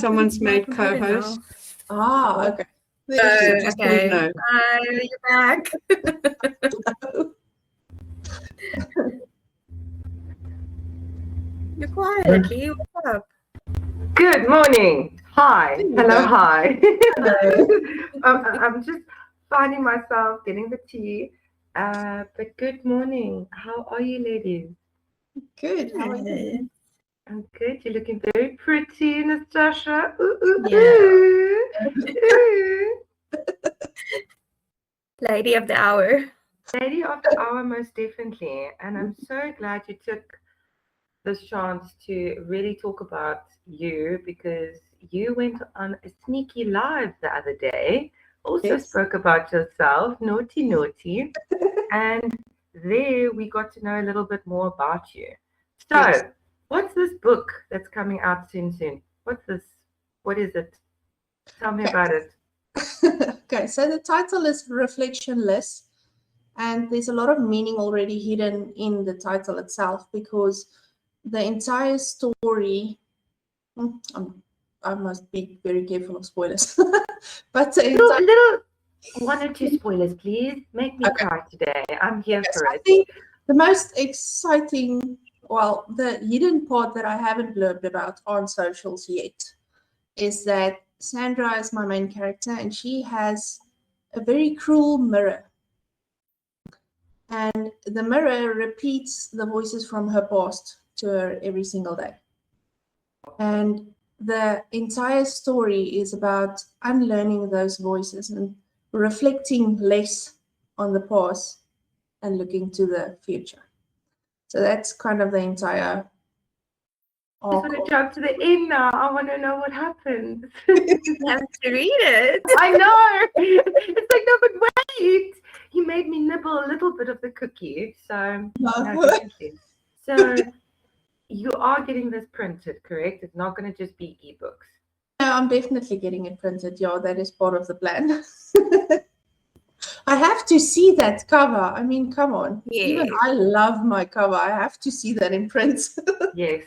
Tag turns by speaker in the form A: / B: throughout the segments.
A: Someone's made co-host.
B: Ah, okay.
A: Okay. No.
C: Hi, you're back. You're quiet, Lee. What's up?
D: Good morning. Hi. Hello. Hi.
B: Hello.
D: I'm just finding myself getting the tea. But good morning. How are you, ladies?
B: Good. How are you?
D: I'm good. You're looking very pretty, Natasha. Ooh, ooh,
C: Yeah.
D: ooh.
C: Lady of the hour.
D: Lady of the hour, most definitely. And I'm so glad you took this chance to really talk about you, because you went on a sneaky live the other day, also
B: Yes.
D: spoke about yourself, naughty, and there we got to know a little bit more about you. So,
B: Yes.
D: what's this book that's coming out soon? What's this? What is it? Tell me about it.
B: Okay, so the title is Reflectionless, and there's a lot of meaning already hidden in the title itself, because the entire story, I must be very careful of spoilers, but the entire,
D: Little 1 or 2 spoilers, please. Make me
B: Okay.
D: cry today. I'm here
B: yes,
D: for
B: I
D: it.
B: think the most exciting, well, the hidden part that I haven't blurbed about on socials yet is that Sandra is my main character, and she has a very cruel mirror. And the mirror repeats the voices from her past to her every single day. And the entire story is about unlearning those voices and reflecting less on the past and looking to the future. So that's kind of the entire
D: I just want to jump to the end now. I want to know what happens.
C: You have to read it.
D: I know. It's like, no, but wait. You made me nibble a little bit of the cookie. So, no, definitely. So, you are getting this printed, correct? It's not going to just be ebooks.
B: No, I'm definitely getting it printed. Yeah, that is part of the plan. I have to see that cover. I mean, come on.
C: Yeah.
B: Even I love my cover. I have to see that in print.
D: Yes.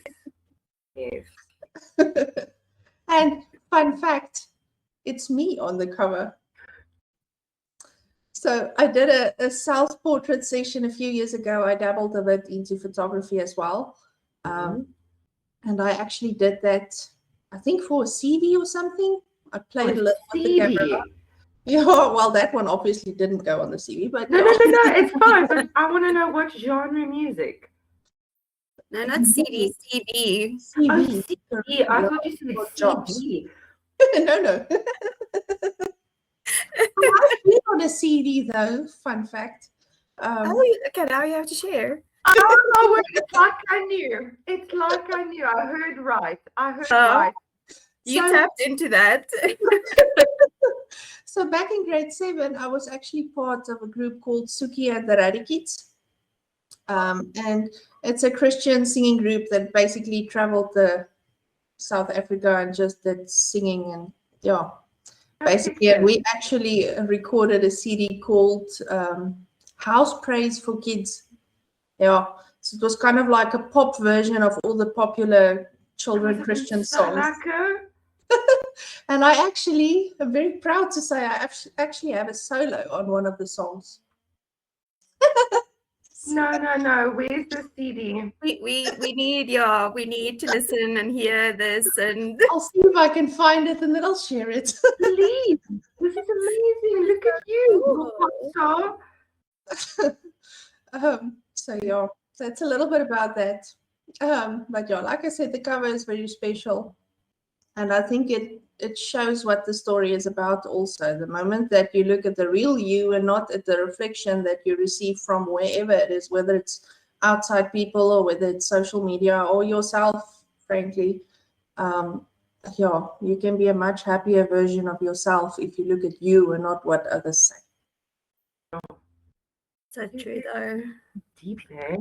D: Yes.
B: And fun fact, it's me on the cover. So I did a self-portrait session a few years ago. I dabbled a bit into photography as well. And I actually did that, I think, for a CV or something. I played a little with the camera. Yeah, well, that one obviously didn't go on the CV, but
D: No, it's fine. But I want to know what genre music.
C: No, not CD, CV.
D: Oh,
B: CV.
D: CD. I thought you said
B: Jobs.
D: CD.
B: No. I've been on a CD though. Fun fact.
C: Okay, now you have to share.
D: Oh, it's like I knew. It's like I knew. I heard right. Right.
C: You tapped into that.
B: So back in grade 7, I was actually part of a group called SAIAA and the Radikids. And it's a Christian singing group that basically traveled to South Africa and just did singing, and yeah. Basically, and we actually recorded a CD called House Praise for Kids. Yeah, so it was kind of like a pop version of all the popular children Christian songs. And I actually am very proud to say I actually have a solo on one of the songs.
D: No. Where's the CD?
C: We need to listen and hear this, and
B: I'll see if I can find it and then I'll share it.
D: Please. This is amazing. Look at you. Pop star.
B: So yeah, that's a little bit about that. But yeah, like I said, the cover is very special. And I think it shows what the story is about also. The moment that you look at the real you and not at the reflection that you receive from wherever it is, whether it's outside people or whether it's social media or yourself, frankly, yeah, you can be a much happier version of yourself if you look at you and not what others say.
C: so true though.
D: Deep, eh?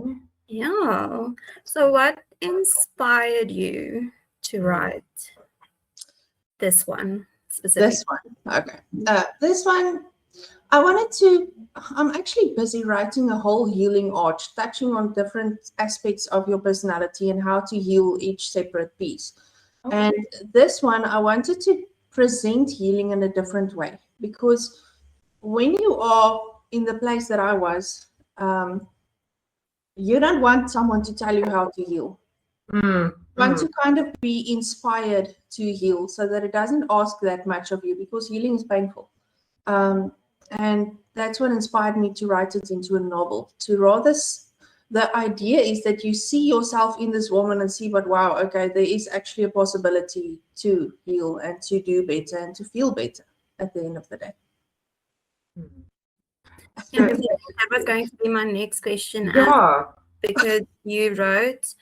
C: Yeah. So what inspired you to write this one specifically?
B: This one, okay. This one, I'm actually busy writing a whole healing arch, touching on different aspects of your personality and how to heal each separate piece. And this one, I wanted to present healing in a different way, because when you are in the place that I was, you don't want someone to tell you how to heal. You want to kind of be inspired to heal, so that it doesn't ask that much of you, because healing is painful. And that's what inspired me to write it into a novel. The idea is that you see yourself in this woman and see, but wow, okay, there is actually a possibility to heal and to do better and to feel better at the end of the day.
C: Yeah, that was going to be my next question. Because you wrote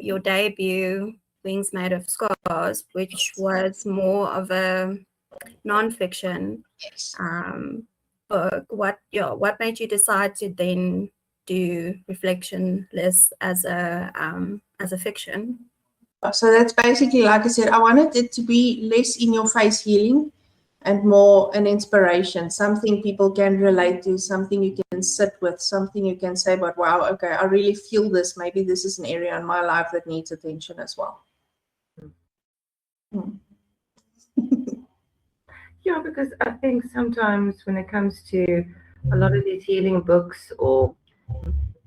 C: your debut, Wings Made of Scars, which was more of a non-fiction book. What made you decide to then do Reflectionless as a fiction?
B: So that's basically, like I said, I wanted it to be less in your face healing and more an inspiration, something people can relate to, something you can sit with, something you can say, but wow, okay, I really feel this. Maybe this is an area in my life that needs attention as well.
D: Yeah, because I think sometimes when it comes to a lot of these healing books or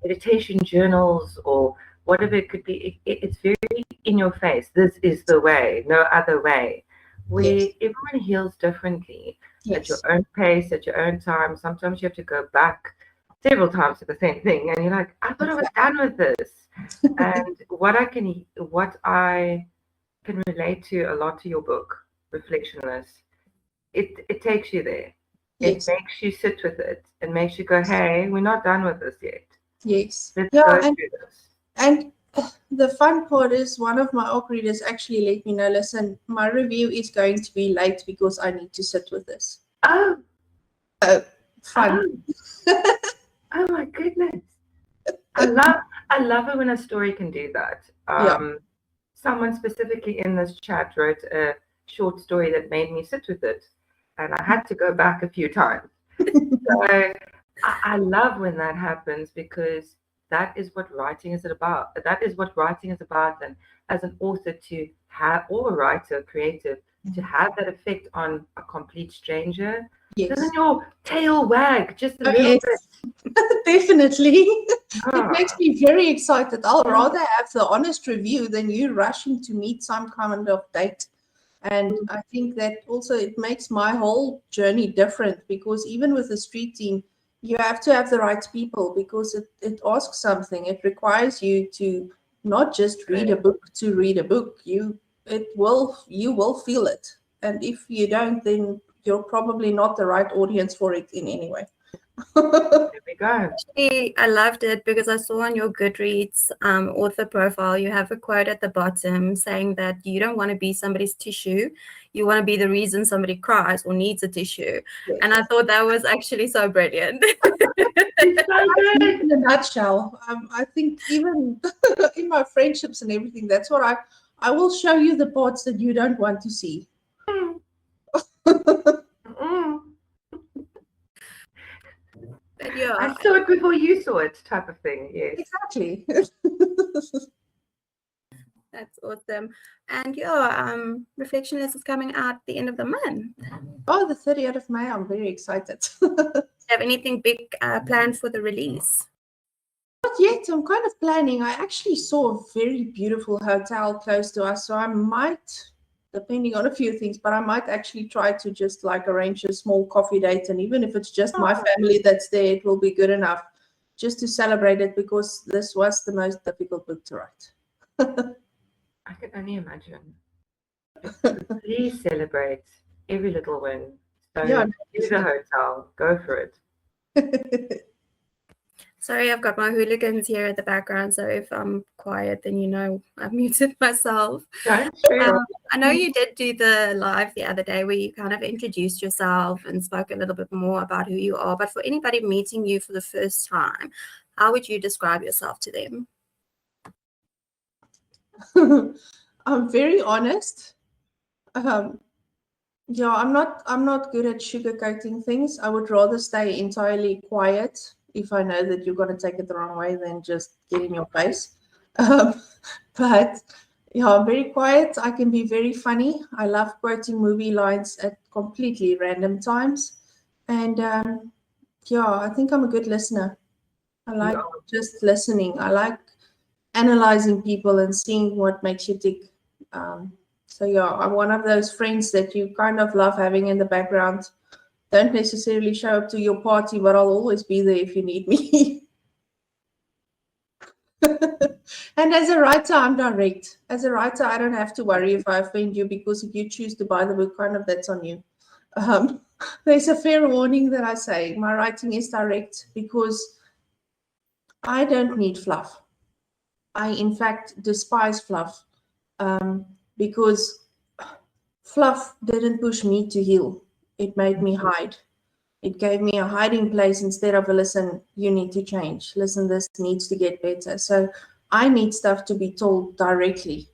D: meditation journals or whatever it could be, it's very in your face. This is the way, no other way. Where everyone heals differently at your own pace, at your own time. Sometimes you have to go back several times to the same thing, and you're like, I thought I was done with this. And what I can relate to a lot to your book, Reflectionless. It takes you there. It makes you sit with it and makes you go, hey, we're not done with this yet.
B: Yes.
D: Let's go through this.
B: And the fun part is, one of my OC readers actually let me know, listen, my review is going to be late because I need to sit with this.
D: Oh.
B: Fun.
D: Oh my goodness. I love it when a story can do that. Someone specifically in this chat wrote a short story that made me sit with it, and I had to go back a few times. So I love when that happens, because that is what writing is about. That is what writing is about. And as an author, to have, or a writer, creative, to have that effect on a complete stranger, doesn't your tail wag just a little bit?
B: Definitely. It makes me very excited. I'll rather have the honest review than you rushing to meet some kind of date. And I think that also it makes my whole journey different, because even with the street team, you have to have the right people, because it asks something. It requires you to not just read a book to read a book. You will feel it. And if you don't, then you're probably not the right audience for it in any way.
D: There we go.
C: Actually, I loved it because I saw on your Goodreads author profile, you have a quote at the bottom saying that you don't want to be somebody's tissue. You want to be the reason somebody cries or needs a tissue. Yes. And I thought that was actually so brilliant.
B: In a nutshell, I think even in my friendships and everything, that's what I will show you the parts that you don't want to see.
C: Yeah,
D: I saw it before you saw it, type of thing. Yes,
B: exactly.
C: That's awesome. And yeah, Reflectionless is coming out the end of the month.
B: Oh, the 30th of May. I'm very excited.
C: Do you have anything big planned for the release?
B: Not yet. I'm kind of planning. I actually saw a very beautiful hotel close to us, so I might, depending on a few things, but I might actually try to just like arrange a small coffee date. And even if it's just my family that's there, it will be good enough just to celebrate it, because this was the most difficult book to write.
D: I can only imagine. Please celebrate every little win. So do the hotel. Go for it.
C: Sorry, I've got my hooligans here at the background, so if I'm quiet, then you know I've muted myself.
D: I
C: know you did do the live the other day where you kind of introduced yourself and spoke a little bit more about who you are, but for anybody meeting you for the first time, how would you describe yourself to them?
B: I'm very honest. Yeah, I'm not good at sugarcoating things. I would rather stay entirely quiet if I know that you're going to take it the wrong way than just get in your face. But Yeah, I'm very quiet. I can be very funny. I love quoting movie lines at completely random times. And yeah, I think I'm a good listener. I
D: You
B: like
D: are.
B: just listening. I like analyzing people and seeing what makes you tick. So yeah, I'm one of those friends that you kind of love having in the background. Don't necessarily show up to your party, but I'll always be there if you need me. And as a writer, I'm direct. As a writer, I don't have to worry if I offend you, because if you choose to buy the book, kind of that's on you. Um, there's a fair warning that I say. My writing is direct because I don't need fluff. I, in fact, despise fluff, because fluff didn't push me to heal. It made me hide. It gave me a hiding place instead of a listen, you need to change. Listen, this needs to get better. So I need stuff to be told directly.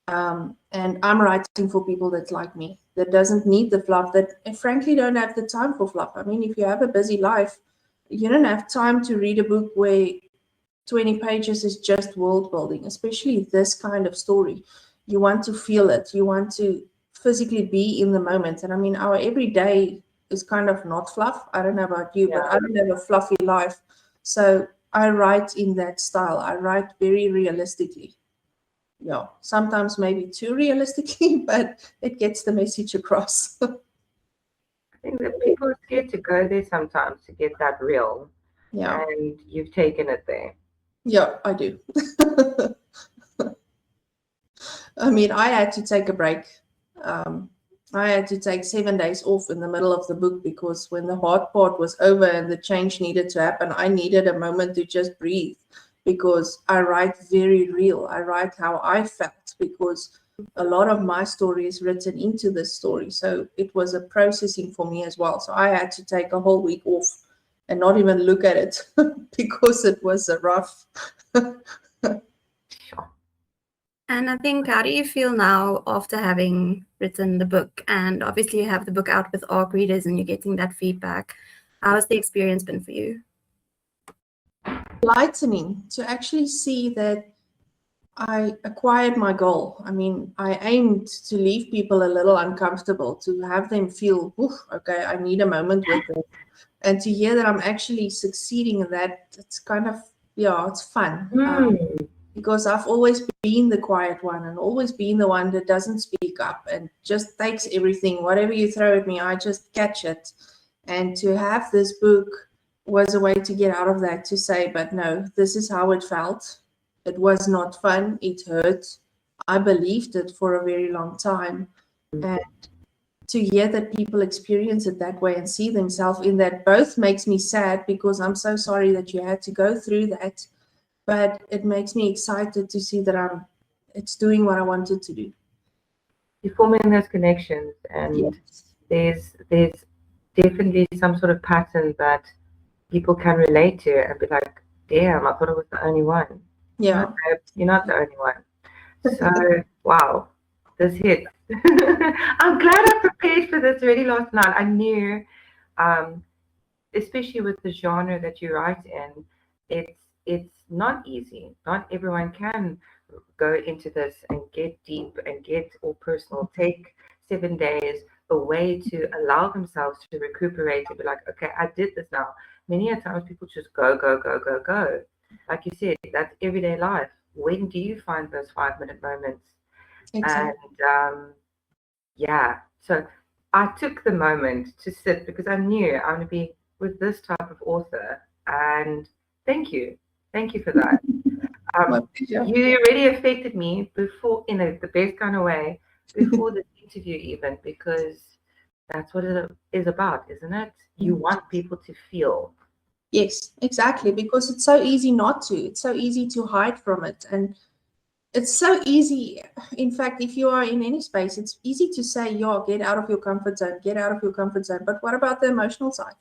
B: And I'm writing for people that like me, that doesn't need the fluff, that frankly don't have the time for fluff. I mean, if you have a busy life, you don't have time to read a book where 20 pages is just world building, especially this kind of story. You want to feel it. You want to physically be in the moment. And I mean, our everyday is kind of not fluff. I don't know about you, but I don't have a fluffy life. So I write in that style. I write very realistically. Yeah, sometimes maybe too realistically, but it gets the message across.
D: I think that people are scared to go there sometimes to get that real,
B: Yeah,
D: and you've taken it there.
B: yeah, I do. I mean, I had to take a break. I had to take 7 days off in the middle of the book, because when the hard part was over and the change needed to happen, I needed a moment to just breathe, because I write very real. I write how I felt, because a lot of my story is written into this story. So it was a processing for me as well. So I had to take a whole week off and not even look at it because it was a rough.
D: Sure.
C: And I think, how do you feel now after having written the book? And obviously, you have the book out with ARC readers and you're getting that feedback. How has the experience been for you?
B: Lightening to actually see that I acquired my goal. I mean, I aimed to leave people a little uncomfortable, to have them feel, okay, I need a moment with them. And to hear that I'm actually succeeding in that, it's kind of, yeah, it's fun. Because I've always been the quiet one and always been the one that doesn't speak up and just takes everything. Whatever you throw at me, I just catch it. And to have this book was a way to get out of that, to say, but no, this is how it felt. It was not fun. It hurt. I believed it for a very long time. And to hear that people experience it that way and see themselves in that both makes me sad, because I'm so sorry that you had to go through that. But it makes me excited to see that it's doing what I wanted to do.
D: You're forming those connections, and there's definitely some sort of pattern that people can relate to and be like, damn, I thought I was the only one.
B: Yeah.
D: No, you're not the only one. So, wow, this hit. I'm glad I prepared for this really last night. I knew, especially with the genre that you write in, it's not easy. Not everyone can go into this and get deep and get all personal. Take 7 days away to allow themselves to recuperate and be like, okay, I did this now. Many a times people just go. Like you said, that's everyday life. When do you find those 5-minute moments?
B: Exactly.
D: And yeah, so I took the moment to sit, because I knew I'm going to be with this type of author. And thank you for that. You really affected me before, in the best kind of way, before the interview even, because that's what it is about, isn't it? You want people to feel.
B: Yes, exactly, because it's so easy not to. It's so easy to hide from it. And it's so easy. In fact, if you are in any space, it's easy to say, yeah, get out of your comfort zone, get out of your comfort zone. But what about the emotional side?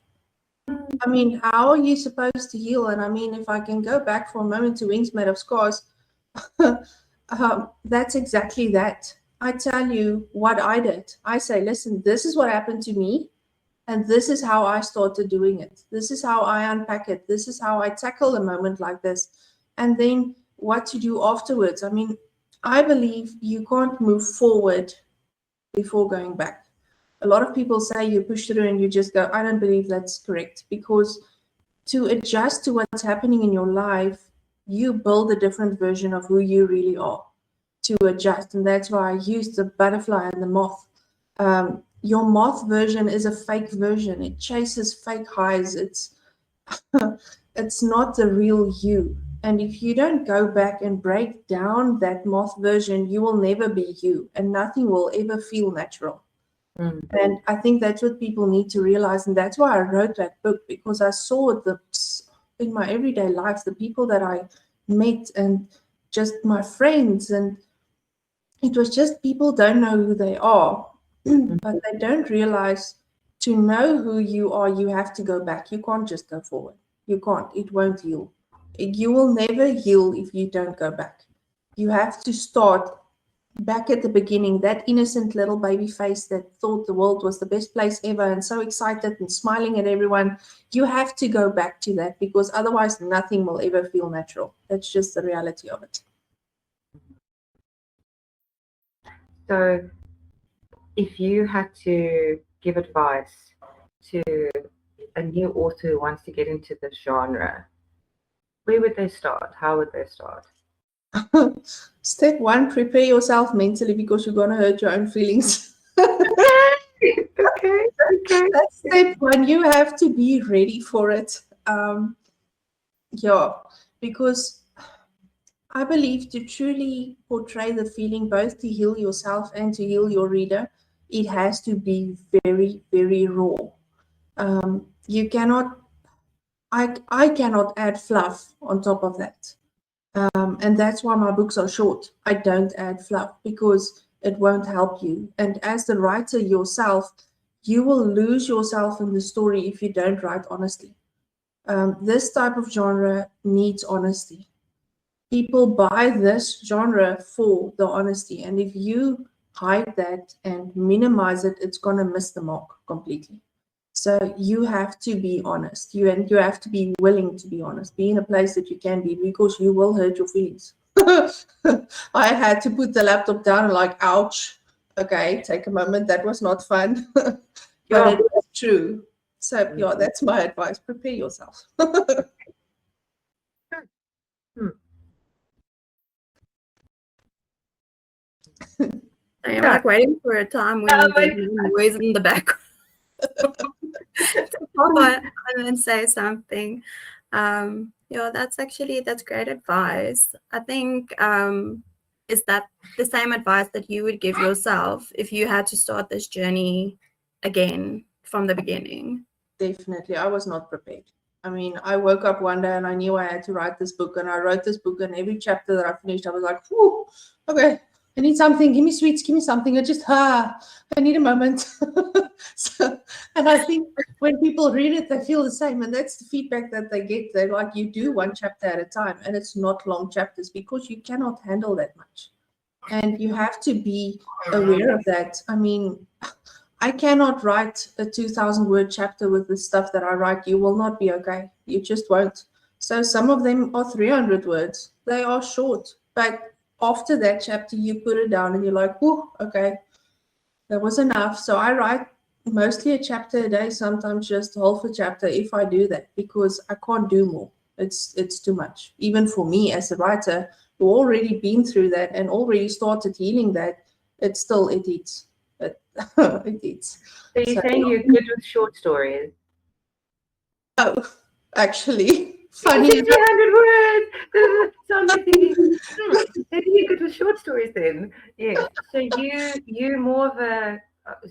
B: I mean, how are you supposed to heal? And I mean, if I can go back for a moment to Wings Made of Scars, that's exactly that. I tell you what I did. I say, listen, this is what happened to me. And this is how I started doing it. This is how I unpack it. This is how I tackle a moment like this. And then what to do afterwards. I mean, I believe you can't move forward before going back. A lot of people say you push through and you just go. I don't believe that's correct, because to adjust to what's happening in your life, you build a different version of who you really are to adjust. And that's why I use the butterfly and the moth. Your moth version is a fake version. It chases fake highs. It's not the real you. And if you don't go back and break down that moth version, you will never be you, and nothing will ever feel natural. And I think that's what people need to realize. And that's why I wrote that book, because I saw in my everyday life, the people that I met and just my friends, and it was just people don't know who they are, but they don't realize to know who you are, you have to go back. You can't just go forward. You can't. It won't heal. You will never heal if you don't go back. You have to start back at the beginning, that innocent little baby face that thought the world was the best place ever and so excited and smiling at everyone. You have to go back to that, because otherwise nothing will ever feel natural. That's just the reality of it.
D: So if you had to give advice to a new author who wants to get into this genre, where would they start? How would they start?
B: Step one, prepare yourself mentally, because you're going to hurt your own feelings.
D: Okay.
B: That's step one. You have to be ready for it. Because I believe to truly portray the feeling, both to heal yourself and to heal your reader, it has to be very, very raw. You cannot, I cannot add fluff on top of that. And that's why my books are short. I don't add fluff, because it won't help you. And as the writer yourself, you will lose yourself in the story if you don't write honestly. This type of genre needs honesty. People buy this genre for the honesty. And if you hide that and minimize it, it's going to miss the mark completely. So you have to be honest. You have to be willing to be honest. Be in a place that you can be, because you will hurt your feelings. I had to put the laptop down and like, ouch. Okay, take a moment. That was not fun. But it is true. So yeah, that's my advice. Prepare yourself.
C: I'm like waiting for a time when you get noise in the background. To pop on and say something. That's great advice. I think is that the same advice that you would give yourself if you had to start this journey again from the beginning?
B: Definitely. I was not prepared. I mean, I woke up one day and I knew I had to write this book, and I wrote this book, and every chapter that I finished, I was like, whew, okay, I need something. Give me sweets, give me something. I need a moment. And I think when people read it, they feel the same. And that's the feedback that they get. They're like, you do one chapter at a time, and it's not long chapters, because you cannot handle that much. And you have to be aware of that. I mean, I cannot write a 2,000-word chapter with the stuff that I write. You will not be okay. You just won't. So some of them are 300 words. They are short. But after that chapter, you put it down and you're like, oh, okay, that was enough. So I write mostly a chapter a day, sometimes just half a chapter if I do that, because I can't do more. It's too much. Even for me as a writer who already been through that and already started healing that, it eats. It eats.
D: So you're saying you're good with short stories?
B: Oh, actually, funny.
D: 300 words. So I'm thinking, maybe you're good with short stories then. Yes. So you more of a.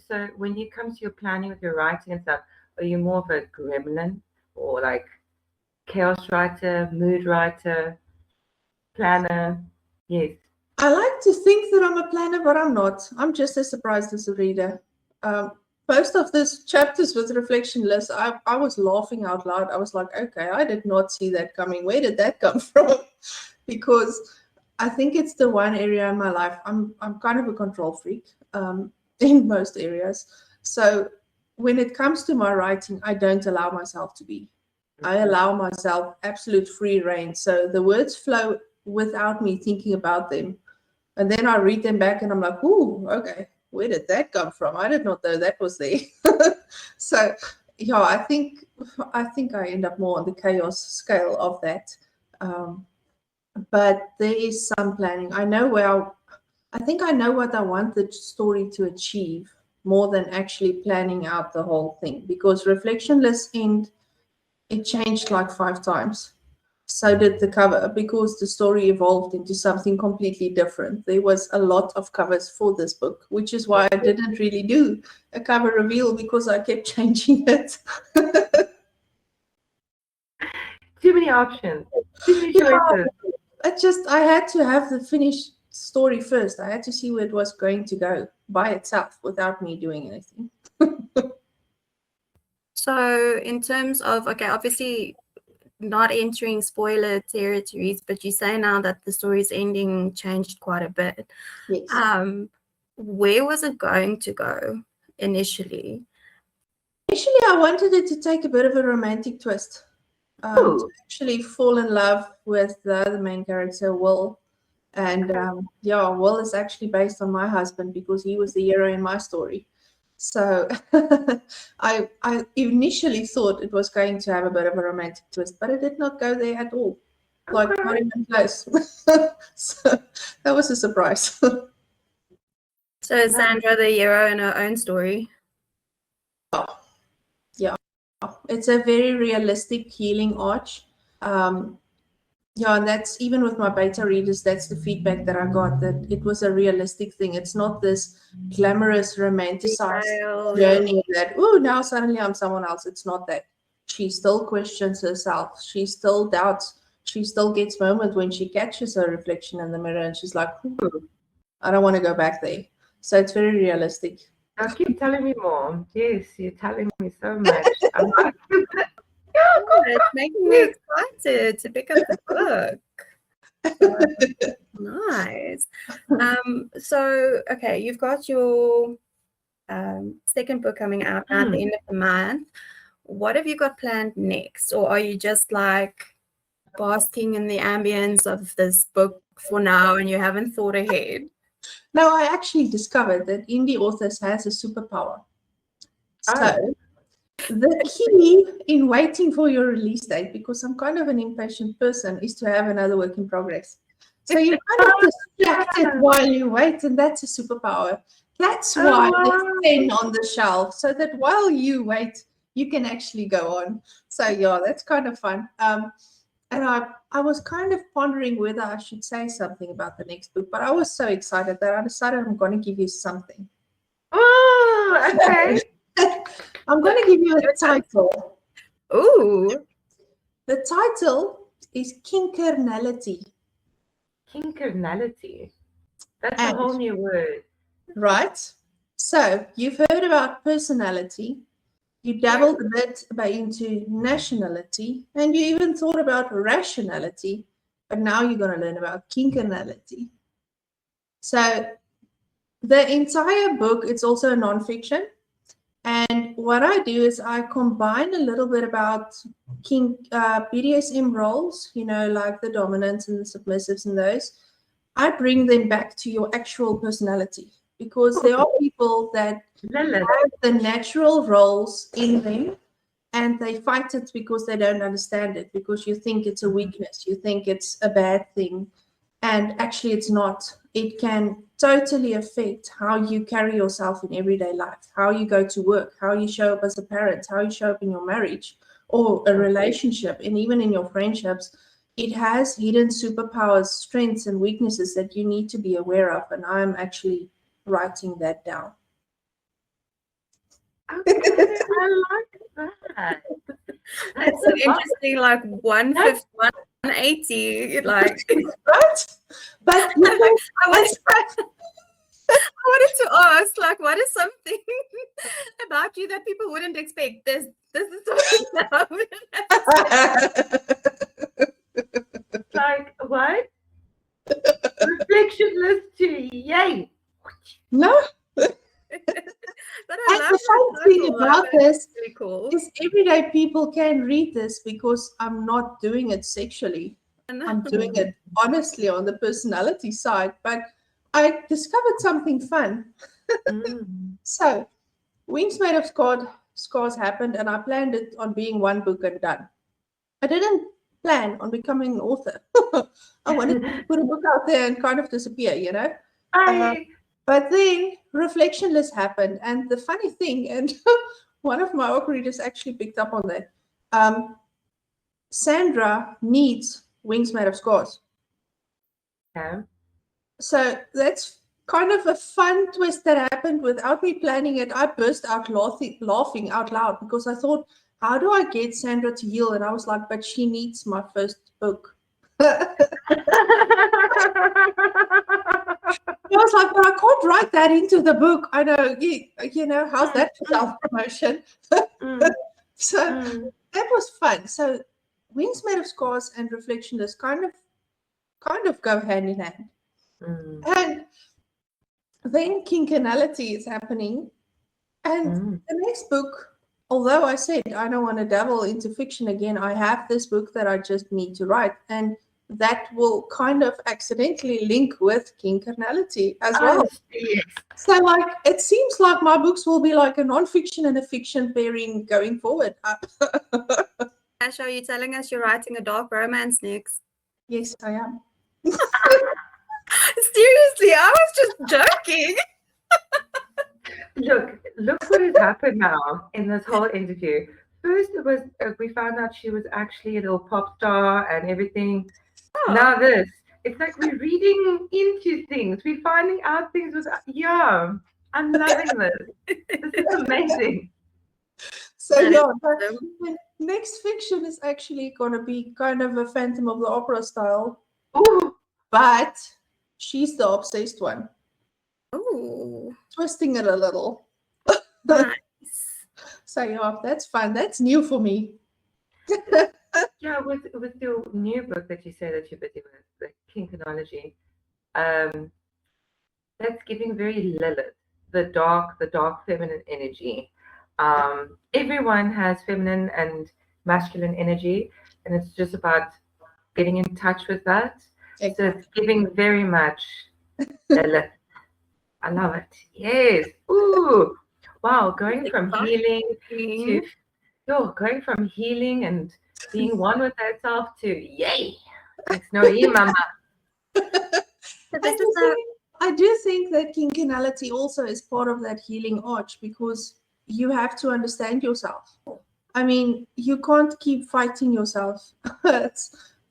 D: So when you come to your planning with your writing and stuff, are you more of a gremlin, or like chaos writer, mood writer, planner? Yes.
B: I like to think that I'm a planner, but I'm not. I'm just as surprised as a reader. Most of these chapters with reflection lists, I was laughing out loud. I was like, okay, I did not see that coming. Where did that come from? Because I think it's the one area in my life. I'm kind of a control freak in most areas. So when it comes to my writing, I don't allow myself to be. I allow myself absolute free reign. So the words flow without me thinking about them. And then I read them back and I'm like, ooh, okay, where did that come from? I did not know that was there. So yeah, I think I end up more on the chaos scale of that. But there is some planning. I think I know what I want the story to achieve more than actually planning out the whole thing, because Reflectionless End, it changed like 5 times. So did the cover, because the story evolved into something completely different. There was a lot of covers for this book, which is why I didn't really do a cover reveal, because I kept changing it.
D: Too many options. Too many choices.
B: I had to have the finished story first. I had to see where it was going to go by itself without me doing anything.
C: So in terms of, okay, obviously not entering spoiler territories, but you say now that the story's ending changed quite a bit.
B: Yes.
C: Where was it going to go initially?
B: Initially, I wanted it to take a bit of a romantic twist. To actually fall in love with the main character, Will. And yeah, Will is actually based on my husband, because he was the hero in my story. So I initially thought it was going to have a bit of a romantic twist, but it did not go there at all. Like, not even close. So that was a surprise.
C: So is Sandra the hero in her own story?
B: Yeah. It's a very realistic healing arch. Yeah, and that's even with my beta readers, that's the feedback that I got, that it was a realistic thing. It's not this glamorous, romanticized journey that, oh, now suddenly I'm someone else. It's not that. She still questions herself. She still doubts. She still gets moments when she catches her reflection in the mirror and she's like, I don't want to go back there. So it's very realistic.
D: Now keep telling me more. Yes, you're telling me so much. I'm like,
C: it's making me excited to pick up the book. So, nice. So okay, you've got your second book coming out at the end of the month. What have you got planned next? Or are you just like basking in the ambience of this book for now and you haven't thought ahead?
B: No, I actually discovered that indie authors has a superpower. So the key in waiting for your release date, because I'm kind of an impatient person, is to have another work in progress. So you're kind of distracted while you wait, and that's a superpower. That's why it's 10 on the shelf, so that while you wait, you can actually go on. So yeah, that's kind of fun. And I was kind of pondering whether I should say something about the next book, but I was so excited that I decided I'm going to give you something.
D: Oh, okay.
B: I'm going to give you a title.
C: Ooh.
B: The title is Kinkernality.
D: Kinkernality. That's a whole new word.
B: Right. So you've heard about personality. You dabbled a bit into nationality, and you even thought about rationality, but now you're going to learn about kinkernality. So the entire book, it's also a nonfiction. And what I do is I combine a little bit about BDSM roles, you know, like the dominants and the submissives and those. I bring them back to your actual personality, because there are people that have the natural roles in them and they fight it because they don't understand it, because you think it's a weakness, you think it's a bad thing, and actually it's not. It can totally affect how you carry yourself in everyday life, how you go to work, how you show up as a parent, how you show up in your marriage or a relationship, and even in your friendships. It has hidden superpowers, strengths, and weaknesses that you need to be aware of, and I'm actually writing that down.
D: Okay, I like that.
C: That's an interesting, like 180, like.
B: Right? But
C: I wanted to ask, like, what is something about you that people wouldn't expect? This is something
D: like what? Reflectionless to yay.
B: No.
C: But I love
B: the fun thing about this
C: really cool.
B: is everyday people can read this, because I'm not doing it sexually. I'm doing it honestly on the personality side, but I discovered something fun. So, Wings Made of Scars happened, and I planned it on being one book and done. I didn't plan on becoming an author. I wanted to put a book out there and kind of disappear, you know. But then Reflectionless happened, and the funny thing, and one of my org readers actually picked up on that. Sandra needs Wings Made of Scars.
D: Okay.
B: So that's kind of a fun twist that happened without me planning it. I burst out laughing out loud because I thought, how do I get Sandra to heal? And I was like, but she needs my first book. I was like, but I can't write that into the book. I know, you know, how's that for self-promotion? So that was fun. So Wings Made of Scars and Reflectionless kind of go hand in hand. And then Kinkanality is happening. And the next book, although I said I don't want to dabble into fiction again, I have this book that I just need to write. And that will kind of accidentally link with Kinkanality as well.
D: Yes.
B: So like, it seems like my books will be like a non-fiction and a fiction pairing going forward.
C: Ash, are you telling us you're writing a dark romance next?
B: Yes, I am.
C: Seriously, I was just joking.
D: Look what has happened now in this whole interview. First, it was we found out she was actually a little pop star and everything.
C: Oh.
D: Now this, it's like we're reading into things. We're finding out things with. Yeah, I'm loving this. This is amazing.
B: So yeah, the next fiction is actually going to be kind of a Phantom of the Opera style.
D: Ooh.
B: But she's the obsessed one.
C: Ooh.
B: Twisting it a little.
C: Nice.
B: So yeah, that's fun. That's new for me.
D: Yeah, with your new book that you say that you're busy with, the Kinkanology, that's giving very Lilith, the dark feminine energy. Everyone has feminine and masculine energy, and it's just about getting in touch with that.
B: Exactly.
D: So it's giving very much Lilith. I love it. Yes. Ooh. Wow. Going from healing to going from healing and being one with that self to yay. It's no mama.
B: I do think that Kinkanality also is part of that healing arch, because you have to understand yourself. I mean, you can't keep fighting yourself.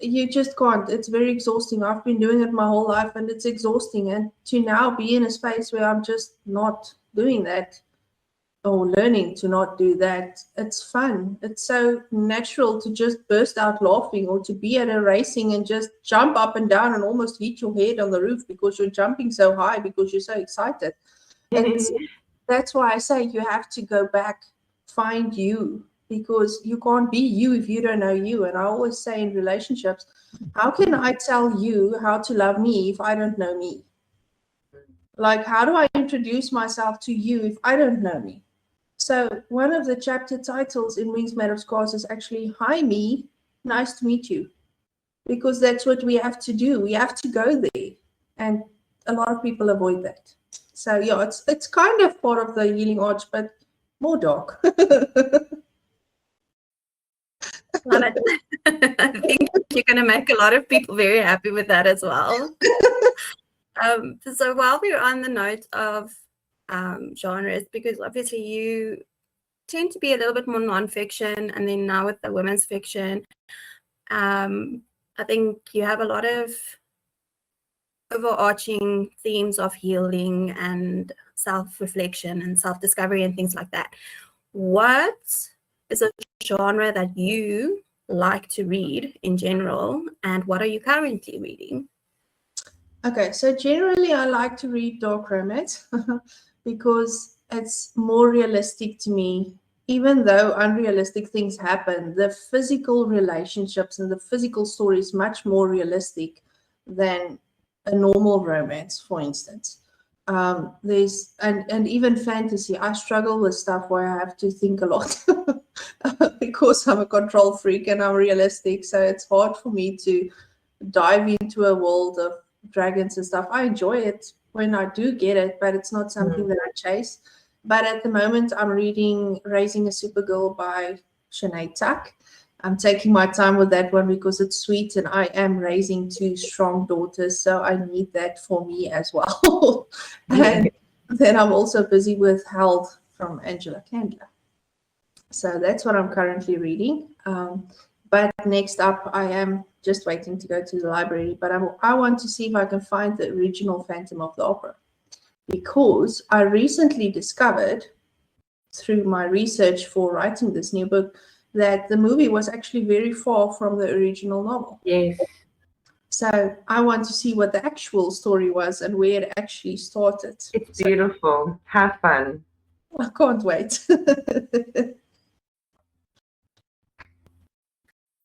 B: You just can't. It's very exhausting. I've been doing it my whole life and it's exhausting. And to now be in a space where I'm just not doing that or learning to not do that, it's fun. It's so natural to just burst out laughing or to be at a racing and just jump up and down and almost hit your head on the roof because you're jumping so high because you're so excited. That's why I say you have to go back, find you, because you can't be you if you don't know you. And I always say in relationships, how can I tell you how to love me if I don't know me? Like, how do I introduce myself to you if I don't know me? So one of the chapter titles in Wings Made of Scars is actually, hi me, nice to meet you. Because that's what we have to do. We have to go there. And a lot of people avoid that. So yeah, it's kind of part of the healing arch, but more dark.
C: I think you're going to make a lot of people very happy with that as well. So while we're on the note of genres, because obviously you tend to be a little bit more nonfiction, and then now with the women's fiction, I think you have a lot of overarching themes of healing and self-reflection and self-discovery and things like that. What is a genre that you like to read in general, and what are you currently reading?
B: Okay, so generally I like to read dark romance because it's more realistic to me. Even though unrealistic things happen, the physical relationships and the physical story is much more realistic than a normal romance, for instance. There's and even fantasy. I struggle with stuff where I have to think a lot because I'm a control freak and I'm realistic. So it's hard for me to dive into a world of dragons and stuff. I enjoy it, when I do get it, but it's not something that I chase. But at the moment, I'm reading Raising a Supergirl by Sinead Tuck. I'm taking my time with that one because it's sweet, and I am raising 2 strong daughters, so I need that for me as well. And then I'm also busy with Held from Angela Candler. So that's what I'm currently reading. But next up, I am just waiting to go to the library, but I want to see if I can find the original Phantom of the Opera, because I recently discovered through my research for writing this new book that the movie was actually very far from the original novel.
D: Yes.
B: So I want to see what the actual story was and where it actually started.
D: It's beautiful. Have fun.
B: I can't wait.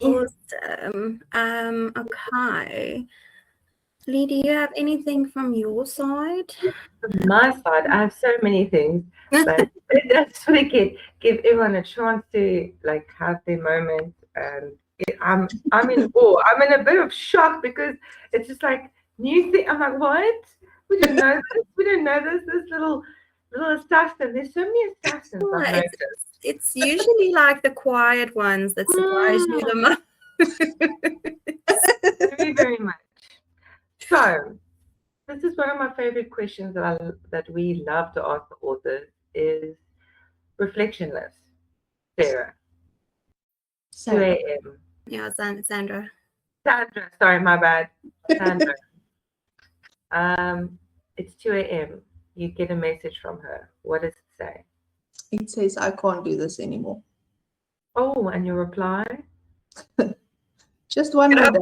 C: Awesome. Okay. Lee, do you have anything from your side?
D: From my side, I have so many things, but I just want to give everyone a chance to like have their moment. And I'm in awe. I'm in a bit of shock because it's just like new thing. I'm like, what? We didn't know this. We didn't know this. This little assassin. There's so many assassins.
C: Well,
D: I've noticed.
C: it's usually like the quiet ones that surprise you the most.
D: Very, very much. So, this is one of my favorite questions that we love to ask the authors is reflection list. Sarah. 2 a.m.
C: Yeah, Sandra.
D: Sandra, sorry, my bad. Sandra. It's 2 a.m. You get a message from her. What does it say?
B: It says, I can't do this anymore.
D: Oh, and your reply?
B: Just one more day.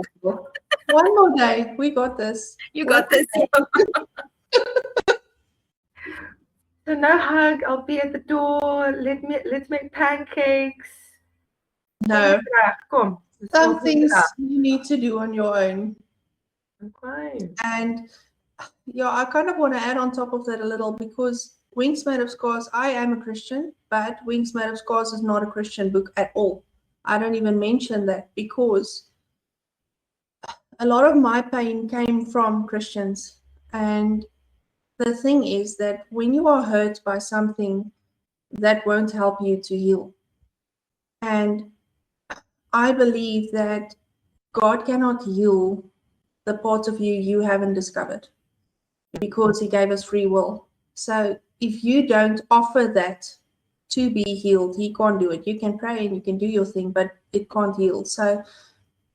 B: One more day. We got this.
C: You got this.
D: So no hug. I'll be at the door. Let's make pancakes.
B: No.
D: Come.
B: Some things you need to do on your own.
D: Okay.
B: And yeah, I kind of want to add on top of that a little, because Wings Made of Scars, I am a Christian, but Wings Made of Scars is not a Christian book at all. I don't even mention that because a lot of my pain came from Christians. And the thing is that when you are hurt by something, that won't help you to heal. And I believe that God cannot heal the parts of you haven't discovered, because he gave us free will. So if you don't offer that to be healed, he can't do it. You can pray and you can do your thing, but it can't heal. So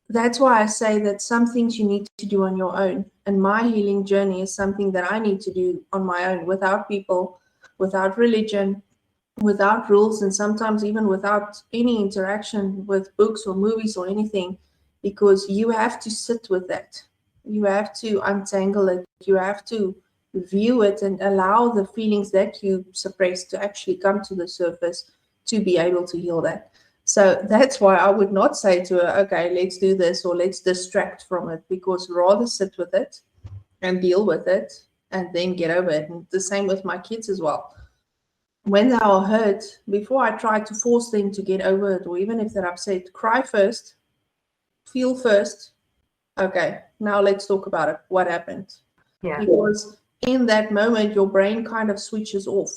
B: that's why I say that some things you need to do on your own. And my healing journey is something that I need to do on my own, without people, without religion, without rules, and sometimes even without any interaction with books or movies or anything, because you have to sit with that. You have to untangle it. You have to view it and allow the feelings that you suppress to actually come to the surface to be able to heal that. So that's why I would not say to her, okay, let's do this or let's distract from it, because rather sit with it and deal with it and then get over it. And the same with my kids as well. When they are hurt, before I try to force them to get over it, or even if they're upset, cry first, feel first. Okay, now let's talk about it. What happened?
D: Yeah.
B: Because in that moment, your brain kind of switches off.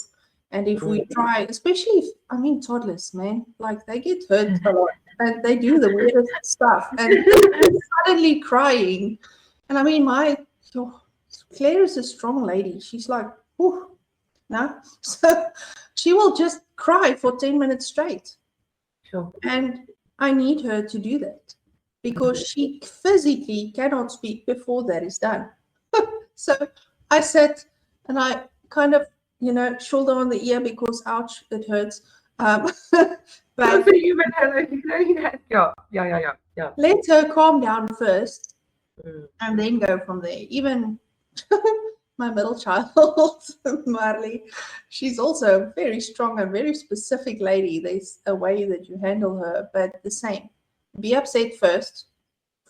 B: And if we try, especially if, toddlers, man, like they get hurt a lot and they do the weirdest stuff and suddenly crying. And Claire is a strong lady. She's like, whew, no. So she will just cry for 10 minutes straight.
D: Sure.
B: And I need her to do that because she physically cannot speak before that is done. So I sat and I kind of, shoulder on the ear because, ouch, it hurts. But
D: yeah.
B: Let her calm down first and then go from there. Even my middle child, Marley, she's also a very strong and very specific lady. There's a way that you handle her, but the same. Be upset first,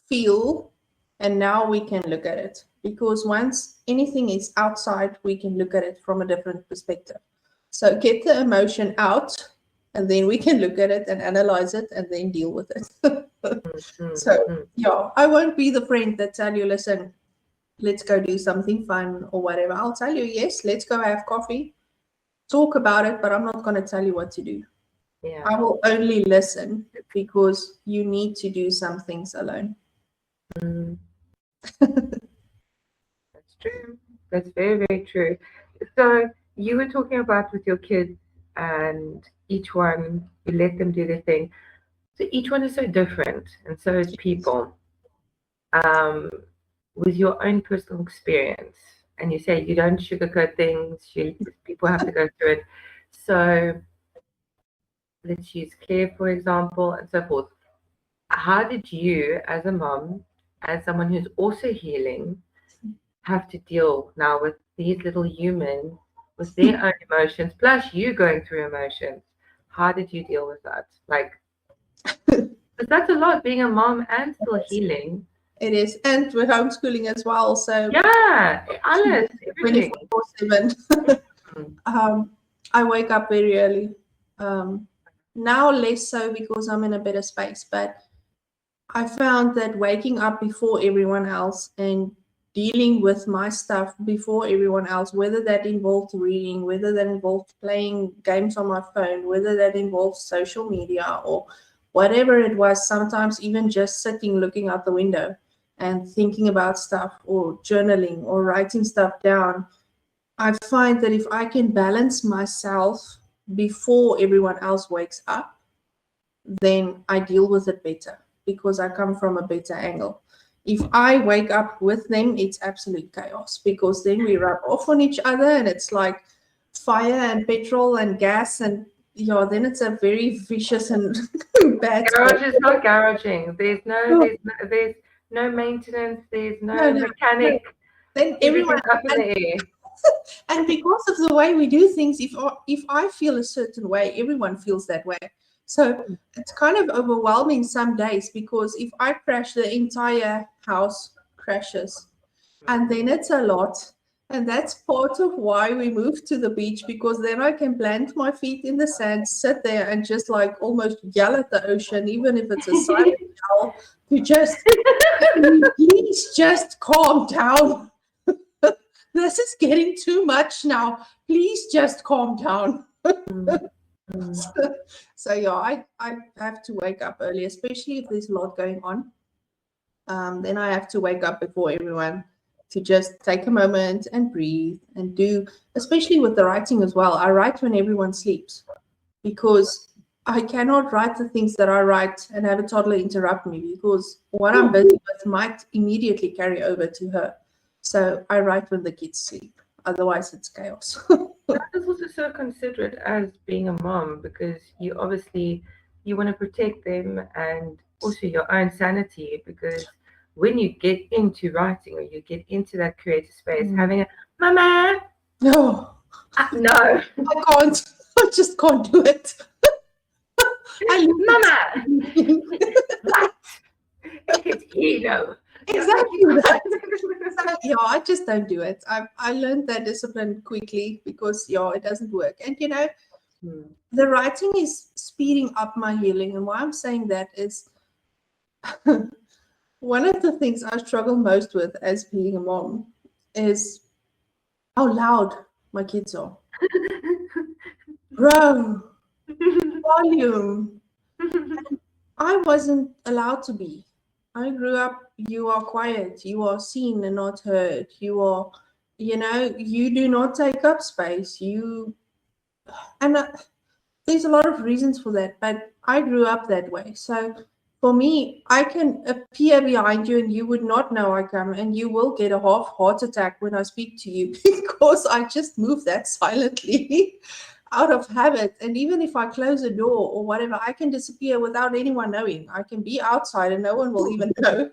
B: feel, and now we can look at it. Because once anything is outside, we can look at it from a different perspective. So get the emotion out, and then we can look at it and analyze it and then deal with it. So, yeah, I won't be the friend that tell you, listen, let's go do something fun or whatever. I'll tell you, yes, let's go have coffee, talk about it, but I'm not going to tell you what to do.
D: Yeah.
B: I will only listen because you need to do some things alone.
D: That's true. That's very, very true. So you were talking about with your kids and each one, you let them do their thing. So each one is so different and so is people. With your own personal experience, and you say you don't sugarcoat things, people have to go through it. So let's use Claire, for example, and so forth. How did you, as a mom, as someone who's also healing, have to deal now with these little humans with their own emotions, plus you going through emotions? How did you deal with that? Like, because that's a lot, being a mom and still healing.
B: It is, and we're homeschooling as well, so
D: Yeah, Alice, everything.
B: 24/7. I wake up very early. Now less so because I'm in a better space, but I found that waking up before everyone else and dealing with my stuff before everyone else, whether that involved reading, whether that involved playing games on my phone, whether that involved social media or whatever it was, sometimes even just sitting looking out the window and thinking about stuff or journaling or writing stuff down, I find that if I can balance myself before everyone else wakes up, then I deal with it better because I come from a better angle. If I wake up with them, it's absolute chaos because then we rub off on each other and it's like fire and petrol and gas and then it's a very vicious and bad.
D: Garage is not garaging. There's no maintenance. There's no mechanic.
B: Then everyone
D: up in the air.
B: And because of the way we do things, if I feel a certain way, everyone feels that way. So it's kind of overwhelming some days because if I crash, the entire house crashes. And then it's a lot. And that's part of why we moved to the beach, because then I can plant my feet in the sand, sit there and just like almost yell at the ocean, even if it's a silent yell, to just, please just calm down. This is getting too much now. Please just calm down. So yeah, I have to wake up early, especially if there's a lot going on. Then I have to wake up before everyone to just take a moment and breathe and do, especially with the writing as well. I write when everyone sleeps because I cannot write the things that I write and have a toddler interrupt me because what I'm busy with might immediately carry over to her. So I write when the kids sleep. Otherwise, it's chaos.
D: That is also so considerate as being a mom because you obviously you want to protect them and also your own sanity, because when you get into writing or you get into that creative space, having a mama,
B: No,
D: no,
B: I can't. I just can't do it.
D: mama, what? It's ego.
B: Exactly that. So, yeah, I just don't do it. I learned that discipline quickly because it doesn't work. And the writing is speeding up my healing. And why I'm saying that is one of the things I struggle most with as being a mom is how loud my kids are. Bro, volume. I wasn't allowed to be. I grew up, you are quiet, you are seen and not heard. You are, you do not take up space. There's a lot of reasons for that, but I grew up that way. So for me, I can appear behind you and you would not know I come, and you will get a half heart attack when I speak to you because I just move that silently out of habit. And even if I close a door or whatever, I can disappear without anyone knowing. I can be outside and no one will even know.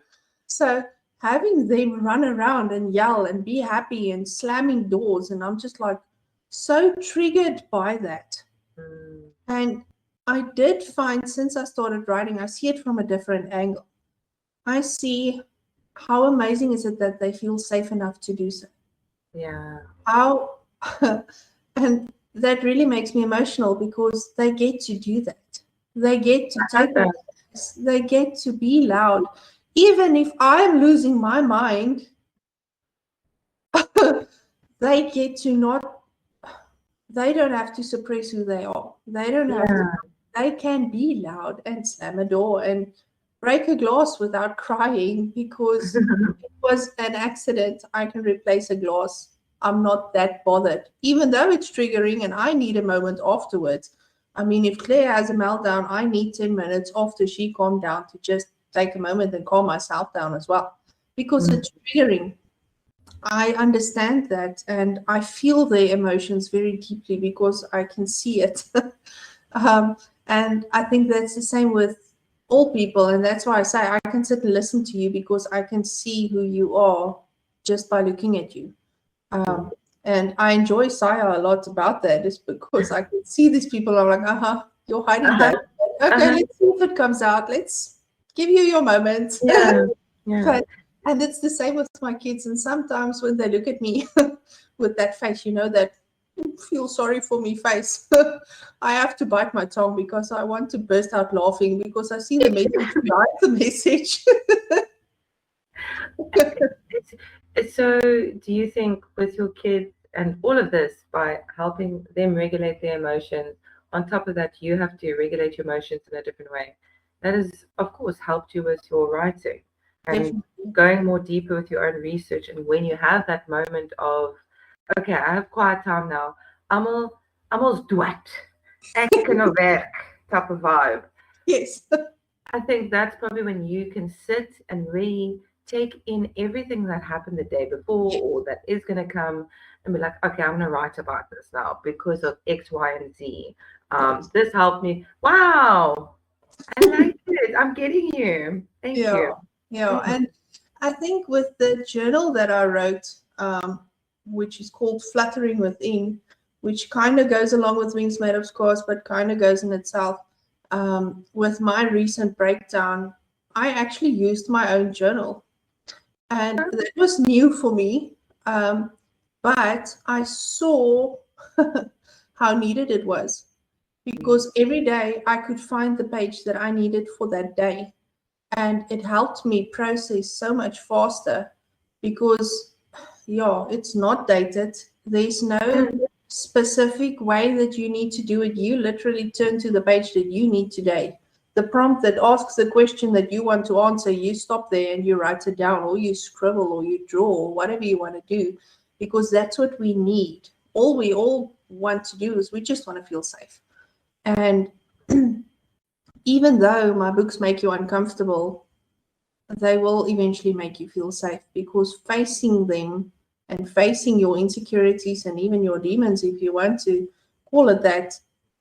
B: So having them run around and yell and be happy and slamming doors, and I'm just like so triggered by that. And I did find, since I started writing, I see it from a different angle. I see how amazing is it that they feel safe enough to do so.
D: Yeah.
B: And that really makes me emotional because they get to do that. They get to take it. They get to be loud. Even if I'm losing my mind, they get to not, they don't have to suppress who they are. They don't have to, they can be loud and slam a door and break a glass without crying because it was an accident. I can replace a glass. I'm not that bothered, even though it's triggering and I need a moment afterwards. I mean, if Claire has a meltdown, I need 10 minutes after she calmed down to just take a moment and calm myself down as well, because it's triggering. I understand that, and I feel their emotions very deeply because I can see it. And I think that's the same with all people, and that's why I say I can sit and listen to you because I can see who you are just by looking at you. And I enjoy SAIAA a lot about that, is because I can see these people. I'm like, you're hiding that. Okay, let's see if it comes out. Let's give you your moment. And it's the same with my kids. And sometimes when they look at me with that face, that feel sorry for me face, I have to bite my tongue because I want to burst out laughing because I see the message behind the message.
D: So do you think with your kids and all of this, by helping them regulate their emotions, on top of that, you have to regulate your emotions in a different way? That has, of course, helped you with your writing and going more deeper with your own research. And when you have that moment of, okay, I have quiet time now, almost dwat, ek kan nou werk type of vibe.
B: Yes.
D: I think that's probably when you can sit and really take in everything that happened the day before or that is going to come and be like, okay, I'm going to write about this now because of X, Y, and Z. This helped me. Wow. I like it. I'm getting you. Thank you.
B: Yeah. And I think with the journal that I wrote, which is called Fluttering Within, which kind of goes along with Wings Made of Scars, but kind of goes in itself. With my recent breakdown, I actually used my own journal. And that was new for me. But I saw how needed it was. Because every day I could find the page that I needed for that day. And it helped me process so much faster because, it's not dated. There's no specific way that you need to do it. You literally turn to the page that you need today. The prompt that asks the question that you want to answer, you stop there and you write it down, or you scribble, or you draw, or whatever you want to do, because that's what we need. All we all want to do is we just want to feel safe. And even though my books make you uncomfortable, they will eventually make you feel safe, because facing them and facing your insecurities and even your demons, if you want to call it that,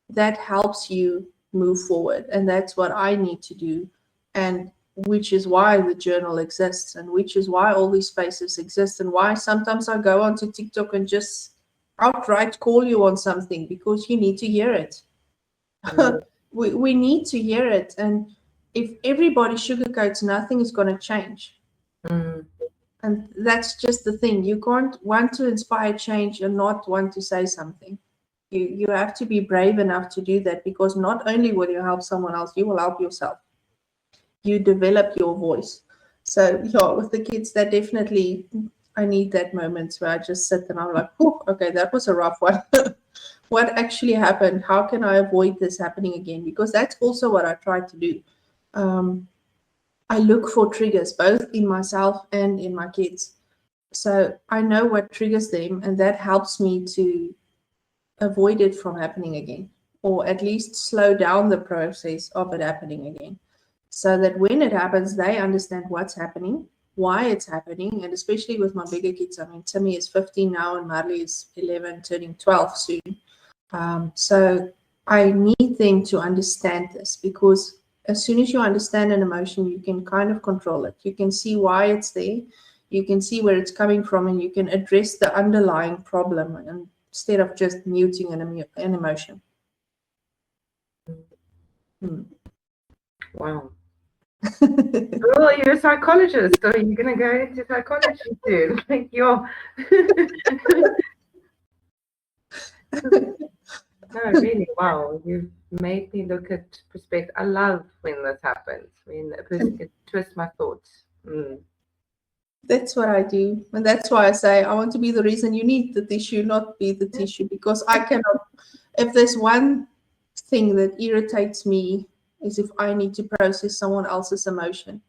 B: that helps you move forward. And that's what I need to do, and which is why the journal exists, and which is why all these spaces exist, and why sometimes I go onto TikTok and just outright call you on something, because you need to hear it. We need to hear it. And if everybody sugarcoats, nothing is going to change. And that's just the thing. You can't want to inspire change and not want to say something. You have to be brave enough to do that, because not only will you help someone else, you will help yourself. You develop your voice. So with the kids, that definitely, I need that moment where I just sit and I'm like, oh, okay, that was a rough one. What actually happened? How can I avoid this happening again? Because that's also what I try to do. I look for triggers, both in myself and in my kids. So I know what triggers them, and that helps me to avoid it from happening again, or at least slow down the process of it happening again, so that when it happens, they understand what's happening, why it's happening. And especially with my bigger kids, I mean, Timmy is 15 now and Marley is 11, turning 12 soon. So I need them to understand this, because as soon as you understand an emotion, you can kind of control it. You can see why it's there. You can see where it's coming from, and you can address the underlying problem instead of just muting an emotion.
D: Wow. Well, you're a psychologist, so you're going to go into psychology soon. Like you're... No, really, wow. You've made me look at perspective. I love when this happens, when a person can twist my thoughts.
B: That's what I do. And that's why I say I want to be the reason you need the tissue, not be the tissue. Because I cannot, if there's one thing that irritates me is if I need to process someone else's emotion.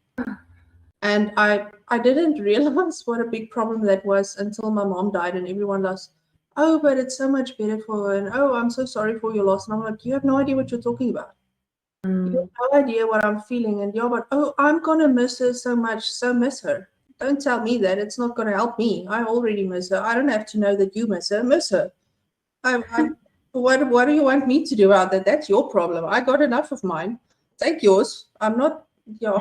B: And I didn't realize what a big problem that was until my mom died and everyone was, oh, but it's so much better for her. And oh, I'm so sorry for your loss. And I'm like, you have no idea what you're talking about. You have no idea what I'm feeling. And you're like, oh, I'm going to miss her so much. So miss her. Don't tell me that. It's not going to help me. I already miss her. I don't have to know that you miss her. Miss her. What do you want me to do about that? That's your problem. I got enough of mine. Take yours. I'm not your.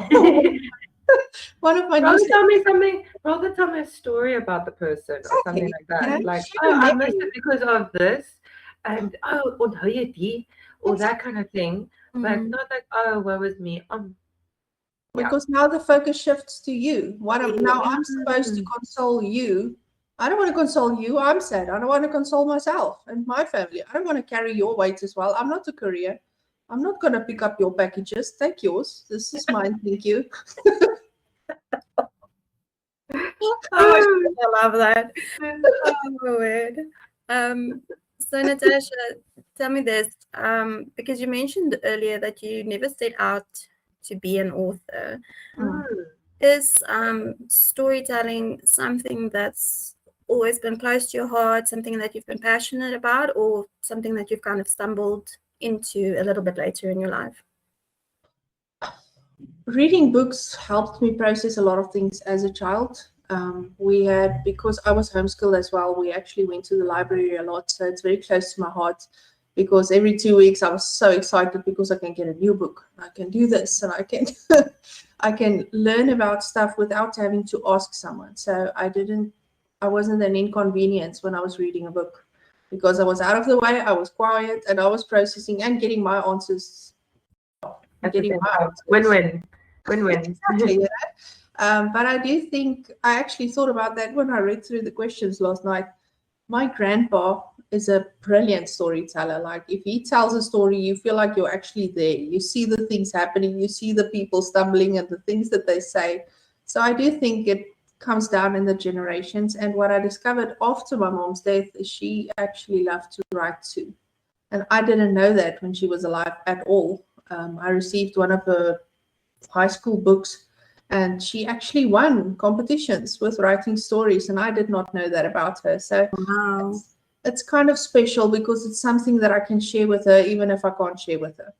B: One of my
D: Rather tell me something. Rather tell me a story about the person or something like that.
B: Yeah,
D: Like,
B: sure,
D: oh, I
B: maybe.
D: missed it because of this, and oh, onthou jy die, or that kind of thing. But not like, oh, what was me?
B: Because now the focus shifts to you. Now I'm supposed to console you. I don't want to console you. I'm sad. I don't want to console myself and my family. I don't want to carry your weight as well. I'm not a courier. I'm not going to pick up your packages. Take yours. This is mine. Thank you.
C: Oh, I love that. Oh, my word. So Natasha, tell me this, because you mentioned earlier that you never set out to be an author. Is storytelling something that's always been close to your heart, something that you've been passionate about, or something that you've kind of stumbled into a little bit later in your life?
B: Reading books helped me process a lot of things as a child. Because I was homeschooled as well, we actually went to the library a lot. So it's very close to my heart because every 2 weeks I was so excited because I can get a new book. I can do this and I can I can learn about stuff without having to ask someone. So I wasn't an inconvenience when I was reading a book because I was out of the way, I was quiet, and I was processing and getting my answers.
D: Win-win.
B: Exactly. But I do think I actually thought about that when I read through the questions last night. My grandpa is a brilliant storyteller. Like if he tells a story, you feel like you're actually there. You see the things happening, you see the people stumbling and the things that they say. So I do think it comes down in the generations. And what I discovered after my mom's death is she actually loved to write too. And I didn't know that when she was alive at all. I received one of her high school books and she actually won competitions with writing stories, and I did not know that about her. So
C: Wow.
B: it's kind of special because it's something that I can share with her even if I can't share with her.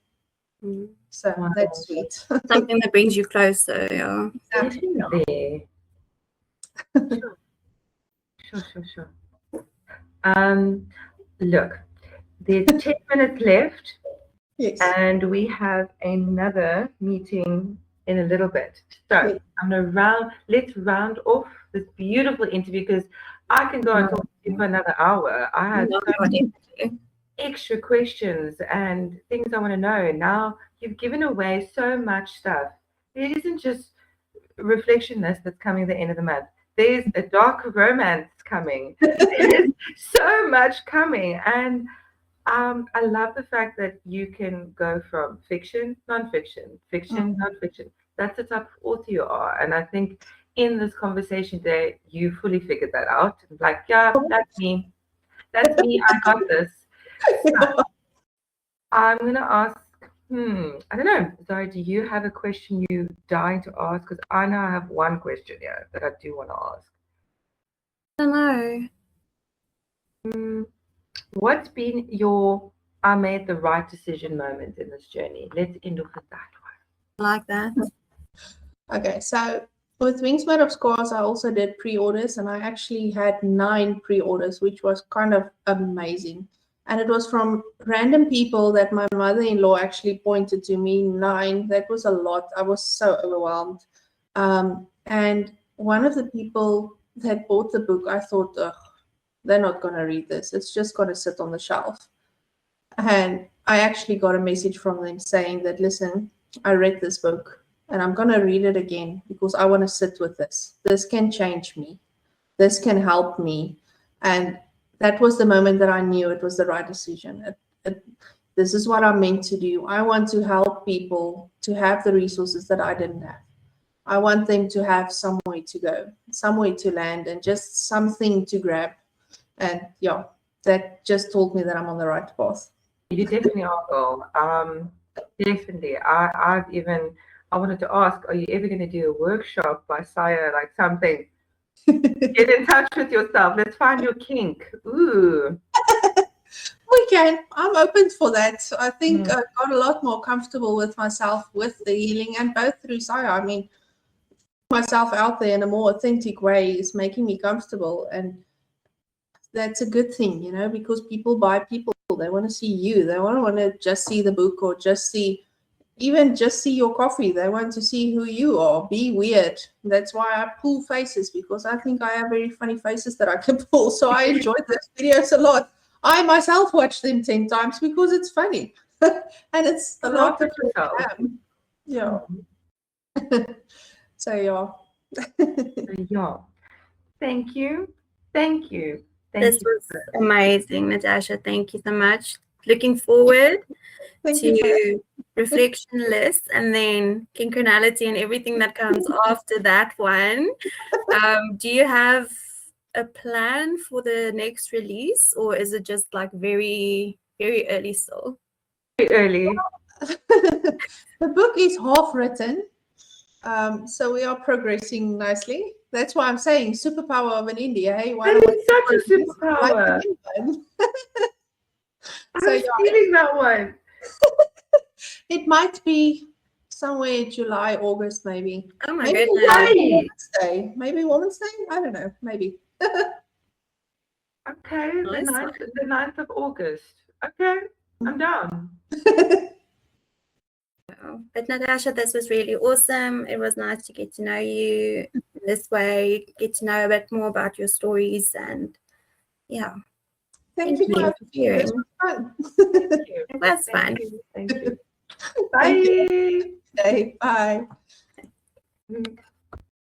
B: So
D: Wow.
B: that's sweet.
C: Something that brings you closer, yeah.
D: Definitely. Sure. Look, there's 10 minutes left.
B: Yes.
D: And we have another meeting in a little bit. So let's round off this beautiful interview because I can go and talk to you for another hour. I have so many extra questions and things I want to know. Now you've given away so much stuff. It isn't just reflection list that's coming at the end of the month. There's a dark romance coming. There's so much coming. And I love the fact that you can go from fiction, nonfiction, fiction, nonfiction. That's the type of author you are. And I think in this conversation today, you fully figured that out. Like, yeah, that's me. That's me. I got this. So, I'm going to ask, I don't know. Zara, do you have a question you're dying to ask? Because I know I have one question here that I do want to ask.
C: I don't know.
D: What's been your I made the right decision moment in this journey? Let's end off with that one.
C: I like that.
B: Okay, so with Wings Made of Scars, I also did pre-orders, and I actually had 9 pre-orders, which was kind of amazing. And it was from random people that my mother-in-law actually pointed to me. 9, that was a lot. I was so overwhelmed. And one of the people that bought the book, I thought, they're not going to read this. It's just going to sit on the shelf. And I actually got a message from them saying that, listen, I read this book and I'm going to read it again because I want to sit with this. This can change me. This can help me. And that was the moment that I knew it was the right decision. This is what I'm meant to do. I want to help people to have the resources that I didn't have. I want them to have somewhere to go, somewhere to land, and just something to grab. And yeah, that just told me that I'm on the right path.
D: You definitely are, girl. Definitely. I wanted to ask, are you ever going to do a workshop by SAIAA, like something? Get in touch with yourself. Let's find your kink. Ooh.
B: We can. I'm open for that. So I think I got a lot more comfortable with myself with the healing, and both through SAIAA. I mean, myself out there in a more authentic way is making me comfortable, and that's a good thing, you know, because people buy people. They want to see you. They want to just see the book or just see your coffee. They want to see who you are. Be weird. That's why I pull faces, because I think I have very funny faces that I can pull. So I enjoy those videos a lot. I myself watch them 10 times because it's funny. And it's a lot
D: Laugh at yourself.
B: Yeah. So yeah.
D: Yeah. Thank you. Thank you.
C: This was amazing, Natasha. Thank you so much. Looking forward
B: Thank you for that.
C: to reflection lists and then synchronality and everything that comes after that one. Do you have a plan for the next release, or is it just like very, very early still?
D: Very early.
B: The book is half written. So we are progressing nicely. That's why I'm saying superpower of an India. Hey, why
D: That
B: don't
D: is such a superpower.
B: So
D: I'm stealing that one.
B: it might be somewhere July, August, maybe.
C: Oh my
B: Maybe
C: goodness.
B: Women's Day. Maybe Women's Day? I don't know. Maybe.
D: Okay,
C: Nice
D: the 9th of August. Okay, I'm down.
C: But Natasha, this was really awesome. It was nice to get to know you this way, get to know a bit more about your stories, and yeah.
B: Thank you for having me.
C: sharing.
B: This was fun.
D: Thank you.
C: It was fun.
D: Thank you.
B: Thank you.
D: Bye.
B: Okay, bye.
D: Mm.